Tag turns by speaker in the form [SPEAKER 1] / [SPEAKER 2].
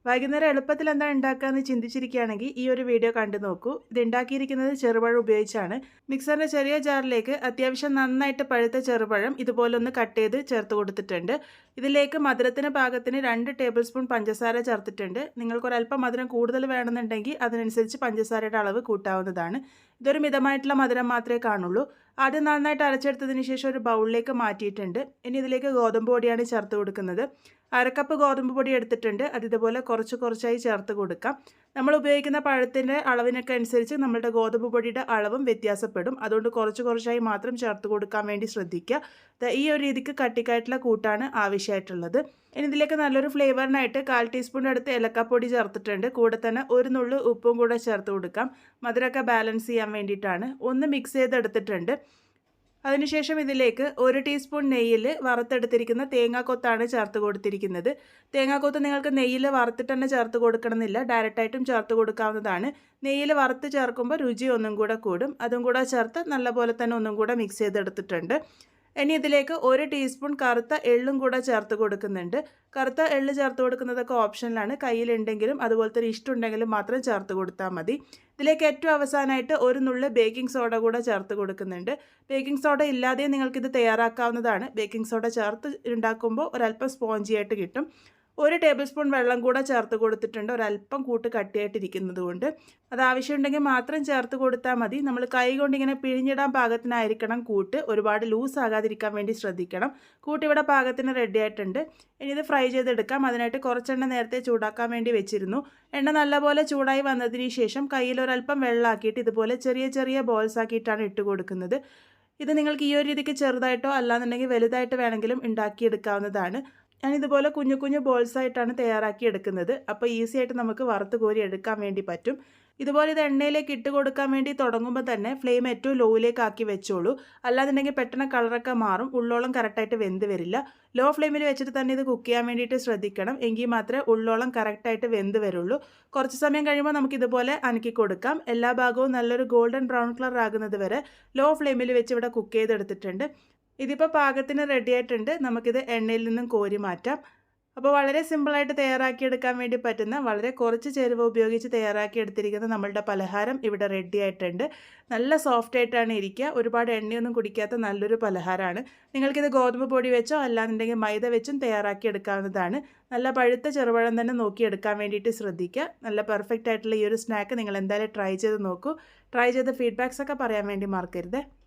[SPEAKER 1] വൈകുന്നേരം എളുപ്പത്തിൽ എന്താ ഉണ്ടാക്കാന്ന് ചിന്തിച്ചിരിക്കുകയാണെങ്കിൽ ഈ ഒരു വീഡിയോ കണ്ടു നോക്കൂ. ഇത് ഉണ്ടാക്കിയിരിക്കുന്നത് ചെറുപഴം ഉപയോഗിച്ചാണ്. മിക്സറിന്റെ ചെറിയ ജാറിലേക്ക് അത്യാവശ്യം നന്നായിട്ട് പഴുത്ത ചെറുപഴം ഇതുപോലെ ഒന്ന് കട്ട് ചെയ്ത് ചേർത്ത് കൊടുത്തിട്ടുണ്ട്. ഇതിലേക്ക് മധുരത്തിന് പാകത്തിന് 2 ടേബിൾ സ്പൂൺ പഞ്ചസാര ചേർത്തിട്ടുണ്ട്. നിങ്ങൾക്കൊരല്പം മധുരം കൂടുതൽ വേണമെന്നുണ്ടെങ്കിൽ അതിനനുസരിച്ച് പഞ്ചസാരയുടെ അളവ് കൂട്ടാവുന്നതാണ്. ഇതൊരു മിതമായിട്ടുള്ള മധുരം മാത്രമേ കാണുള്ളൂ. ആദ്യം നന്നായിട്ട് അരച്ചെടുത്തതിന് ശേഷം ഒരു ബൗളിലേക്ക് മാറ്റിയിട്ടുണ്ട്. ഇനി ഇതിലേക്ക് ഗോതമ്പ് പൊടിയാണ് ചേർത്ത് കൊടുക്കുന്നത്. അരക്കപ്പ് ഗോതമ്പ് പൊടി എടുത്തിട്ടുണ്ട്. അത് ഇതുപോലെ കുറച്ച് കുറച്ചായി ചേർത്ത് കൊടുക്കാം. നമ്മൾ ഉപയോഗിക്കുന്ന പഴത്തിൻ്റെ അളവിനൊക്കെ അനുസരിച്ച് നമ്മളുടെ ഗോതമ്പ് പൊടിയുടെ അളവും വ്യത്യാസപ്പെടും. അതുകൊണ്ട് കുറച്ച് കുറച്ചായി മാത്രം ചേർത്ത് കൊടുക്കാൻ വേണ്ടി ശ്രദ്ധിക്കുക. ഈ ഒരു രീതിക്ക് കട്ടിക്കായിട്ടുള്ള കൂട്ടാണ് ആവശ്യമായിട്ടുള്ളത്. ഇനി ഇതിലേക്ക് നല്ലൊരു ഫ്ലേവറിനായിട്ട് 1/4 ടീസ്പൂൺ അടുത്ത് ഏലക്കാപ്പൊടി ചേർത്തിട്ടുണ്ട്. കൂടെ തന്നെ ഒരു നുള്ളു ഉപ്പും കൂടെ ചേർത്ത് കൊടുക്കാം. മധുരമൊക്കെ ബാലൻസ് ചെയ്യാൻ വേണ്ടിയിട്ടാണ്. ഒന്ന് മിക്സ് ചെയ്തെടുത്തിട്ടുണ്ട്. അതിനുശേഷം ഇതിലേക്ക് 1 ടീസ്പൂൺ നെയ്യിൽ വറുത്തെടുത്തിരിക്കുന്ന തേങ്ങാക്കൊത്താണ് ചേർത്ത് കൊടുത്തിരിക്കുന്നത്. തേങ്ങാക്കൊത്ത് നിങ്ങൾക്ക് നെയ്യിൽ വറുത്തിട്ട് തന്നെ ചേർത്ത് കൊടുക്കണമെന്നില്ല, ഡയറക്റ്റായിട്ടും ചേർത്ത് കൊടുക്കാവുന്നതാണ്. നെയ്യിൽ വറുത്ത് ചേർക്കുമ്പോൾ രുചി ഒന്നും കൂടെ കൂടും. അതും കൂടെ ചേർത്ത് നല്ലപോലെ തന്നെ ഒന്നും കൂടെ മിക്സ് ചെയ്തെടുത്തിട്ടുണ്ട്. ഇനി ഇതിലേക്ക് 1 ടീസ്പൂൺ കറുത്ത എള്ളും കൂടെ ചേർത്ത് കൊടുക്കുന്നുണ്ട്. കറുത്ത എള്ള് ചേർത്ത് കൊടുക്കുന്നതൊക്കെ ഓപ്ഷനിലാണ്. കയ്യിലുണ്ടെങ്കിലും അതുപോലത്തെ ഒരു ഇഷ്ടമുണ്ടെങ്കിലും മാത്രം ചേർത്ത് കൊടുത്താൽ മതി. ഇതിലേക്ക് ഏറ്റവും അവസാനമായിട്ട് ഒരു നുള്ള് ബേക്കിംഗ് സോഡ കൂടെ ചേർത്ത് കൊടുക്കുന്നുണ്ട്. ബേക്കിംഗ് സോഡ ഇല്ലാതെ നിങ്ങൾക്കിത് തയ്യാറാക്കാവുന്നതാണ്. ബേക്കിംഗ് സോഡ ചേർത്ത് ഉണ്ടാക്കുമ്പോൾ ഒരല്പം സ്പോഞ്ചിയായിട്ട് കിട്ടും. 1 ടേബിൾ സ്പൂൺ വെള്ളം കൂടെ ചേർത്ത് കൊടുത്തിട്ടുണ്ട്. ഒരല്പം കൂട്ട് കട്ടിയായിട്ടിരിക്കുന്നത് കൊണ്ട് അത് ആവശ്യമുണ്ടെങ്കിൽ മാത്രം ചേർത്ത് കൊടുത്താൽ മതി. നമ്മൾ കൈ കൊണ്ട് ഇങ്ങനെ പിഴിഞ്ഞിടാൻ പാകത്തിനായിരിക്കണം കൂട്ട്. ഒരുപാട് ലൂസ് ആകാതിരിക്കാൻ വേണ്ടി ശ്രദ്ധിക്കണം. കൂട്ട് ഇവിടെ പാകത്തിന് റെഡി ആയിട്ടുണ്ട്. ഇനി ഇത് ഫ്രൈ ചെയ്തെടുക്കാം. അതിനായിട്ട് കുറച്ചെണ്ണ നേരത്തെ ചൂടാക്കാൻ വേണ്ടി വെച്ചിരുന്നു. എണ്ണ നല്ലപോലെ ചൂടായി വന്നതിന് ശേഷം കയ്യിൽ ഒരല്പം വെള്ളമാക്കിയിട്ട് ഇതുപോലെ ചെറിയ ചെറിയ ബോൾസ് ആക്കിയിട്ടാണ് ഇട്ട് കൊടുക്കുന്നത്. ഇത് നിങ്ങൾക്ക് ഈ ഒരു രീതിക്ക് ചെറുതായിട്ടോ അല്ലാന്നുണ്ടെങ്കിൽ വലുതായിട്ട് വേണമെങ്കിലും ഉണ്ടാക്കിയെടുക്കാവുന്നതാണ്. ഞാനിതുപോലെ കുഞ്ഞു കുഞ്ഞു ബോൾസായിട്ടാണ് തയ്യാറാക്കി എടുക്കുന്നത്. അപ്പോൾ ഈസി ആയിട്ട് നമുക്ക് വറുത്ത് കോരി എടുക്കാൻ വേണ്ടി പറ്റും. ഇതുപോലെ ഇത് എണ്ണയിലേക്ക് ഇട്ട് കൊടുക്കാൻ വേണ്ടി തുടങ്ങുമ്പോൾ തന്നെ ഫ്ലെയിം ഏറ്റവും ലോയിലേക്ക് ആക്കി വെച്ചോളൂ. അല്ലാന്നുണ്ടെങ്കിൽ പെട്ടെന്ന് കളറൊക്കെ മാറും, ഉള്ളോളം കറക്റ്റായിട്ട് വെന്ത് വരില്ല. ലോ ഫ്ലെയിമിൽ വെച്ചിട്ട് തന്നെ ഇത് കുക്ക് ചെയ്യാൻ വേണ്ടിയിട്ട് ശ്രദ്ധിക്കണം. എങ്കിൽ മാത്രമേ ഉള്ളോളം കറക്റ്റായിട്ട് വെന്ത് വരുള്ളൂ. കുറച്ച് സമയം കഴിയുമ്പോൾ നമുക്കിതുപോലെ അനക്കി കൊടുക്കാം. എല്ലാ ഭാഗവും നല്ലൊരു ഗോൾഡൻ ബ്രൗൺ കളർ ആകുന്നത് വരെ ലോ ഫ്ലെയിമിൽ വെച്ച് ഇവിടെ കുക്ക് ചെയ്തെടുത്തിട്ടുണ്ട്. ഇതിപ്പോൾ പാകത്തിന് റെഡി ആയിട്ടുണ്ട്. നമുക്കിത് എണ്ണയിൽ നിന്നും കോരി മാറ്റാം. അപ്പോൾ വളരെ സിമ്പിളായിട്ട് തയ്യാറാക്കിയെടുക്കാൻ വേണ്ടി പറ്റുന്ന വളരെ കുറച്ച് ചേരുവ ഉപയോഗിച്ച് തയ്യാറാക്കിയെടുത്തിരിക്കുന്ന നമ്മളുടെ പലഹാരം ഇവിടെ റെഡി ആയിട്ടുണ്ട്. നല്ല സോഫ്റ്റ് ആയിട്ടാണ് ഇരിക്കുക. ഒരുപാട് എണ്ണയൊന്നും കുടിക്കാത്ത നല്ലൊരു പലഹാരമാണ്. നിങ്ങൾക്കിത് ഗോതമ്പ് പൊടി വെച്ചോ അല്ലാന്നുണ്ടെങ്കിൽ മൈദ വെച്ചും തയ്യാറാക്കിയെടുക്കാവുന്നതാണ്. നല്ല പഴുത്ത ചെറുപഴം തന്നെ നോക്കിയെടുക്കാൻ വേണ്ടിയിട്ട് ശ്രദ്ധിക്കുക. നല്ല പെർഫെക്റ്റ് ആയിട്ടുള്ള ഈ ഒരു സ്നാക്ക് നിങ്ങൾ എന്തായാലും ട്രൈ ചെയ്ത് നോക്കൂ. ട്രൈ ചെയ്ത ഫീഡ്ബാക്സ് ഒക്കെ പറയാൻ വേണ്ടി മറക്കരുത്.